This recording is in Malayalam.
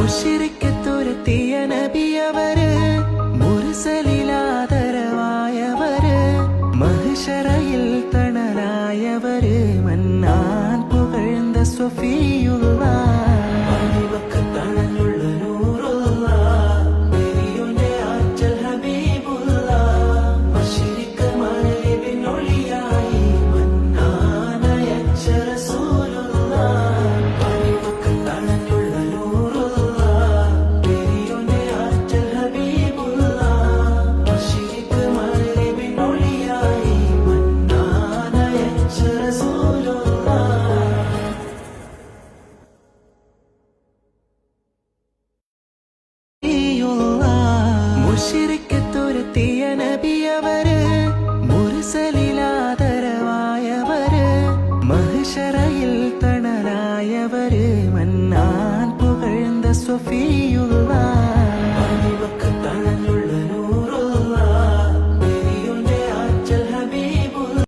മുശിരിക്കത്തുരത്തിയ നബിയവര്, മുർസലിലാദരവായവര്, മഹ്ശറയിൽ തണലായവര്, മന്നാൻ പുകഴ്ந்த സ്വഫിയുള്ള തണലുള്ള നൂറുള്ള പെരിയോന്റെ ആറ്റൽ ഹബീബുള്ള മശരിഖ മഗ്രിബിനൊളിയായി മന്നാനയച്ച റസൂലുള്ള തണലുള്ള നൂറുള്ള പെരിയോന്റെ ആറ്റൽ ഹബീബുള്ള മശരിഖ മഗ്രിബിനൊളിയായി മന്നാനയച്ച റസൂലുള്ള മുശിരിക്കത്തുരത്തിയ നബിയവര്, മുർസലിലാദരവായവര്, മഹ്ശറയിൽ തണലായവര്, മന്നാൻ പുകഴ്ந்த സ്വഫിയുള്ള